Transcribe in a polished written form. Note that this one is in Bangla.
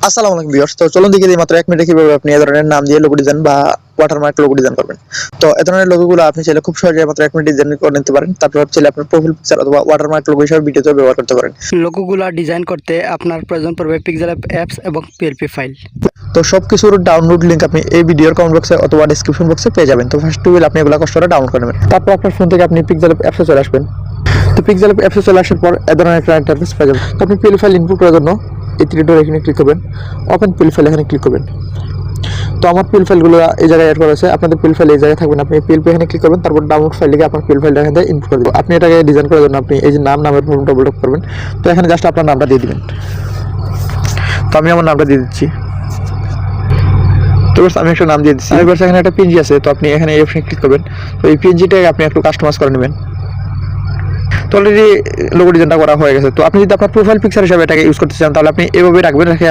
আসসালামু আলাইকুম ভিউয়ার্স। তো চলুন দেখে দিই মাত্র 1 মিনিটে কিভাবে আপনি এই ধরনের নাম দিয়ে লোগো ডিজাইন বা ওয়াটারমার্ক লোগো ডিজাইন করবেন। তো এই ধরনের লোগোগুলো আপনি চাইলে খুব সহজে মাত্র 1 মিনিটে ডিজাইন করে নিতে পারেন। তারপর চাইলে আপনার প্রোফাইল পিকচার অথবা ওয়াটারমার্ক লোগো হিসেবে ভিডিওতে ব্যবহার করতে পারেন। লোগোগুলো ডিজাইন করতে আপনার প্রয়োজন পড়বে পিক্সেল অ্যাপস এবং পিএলপি ফাইল। তো সবকিছুর ডাউনলোড লিংক আপনি এই ভিডিওর কমেন্ট বক্সে অথবা ডেসক্রিপশন বক্সে পেয়ে যাবেন। তো ফার্স্ট টু আপনি এগুলো কষ্ট করে ডাউনলোড করে নেবেন। তারপর আপনার ফোন থেকে আপনি পিক্সেল অ্যাপসে চলে আসবেন। তো পিক্সেল অ্যাপসে চলে আসার পর এই ধরনের একটা ইন্টারফেস পেয়ে যাবেন। তো আপনি পিএল ফাইল ইনপুট করার জন্য এই থ্রি ডট এখানে ক্লিক করবেন, ওপেন পিএল ফাইল এখানে ক্লিক করবেন। তো আমার পিএল ফাইলগুলো এই জায়গায় অ্যাড করা আছে, আপনাদের পিএল ফাইল এই জায়গায় থাকবেন। আপনি পিএল এখানে ক্লিক করবেন, তারপর ডাউনলোড ফাইল লিখে আপনার পিএল ফাইলটা এখানে ইনপুট করে দেবেন। আপনি এটাকে ডিজাইন করার জন্য আপনি এই যে নামের ফর্ম ডবল ট্যাপ করবেন। তো এখানে জাস্ট আপনার নামটা দিয়ে দিবেন। তো আমি আমার নামটা দিয়ে দিচ্ছি। তো আমি একটা নাম দিয়ে দিচ্ছি। এবার এখানে একটা পিএনজি আছে, তো আপনি এখানে এই অপশনে ক্লিক করবেন। তো এই পিএনজিটাকে আপনি একটু কাস্টমাইজ করে নেবেন। তো অলরেডি লোগো ডিজাইনটা করা হয়ে গেছে। তো আপনি যদি আপনার প্রোফাইল পিকচার হিসেবে এটাকে ইউজ করতে চান তাহলে আপনি এভাবে রাখবেন, রেখে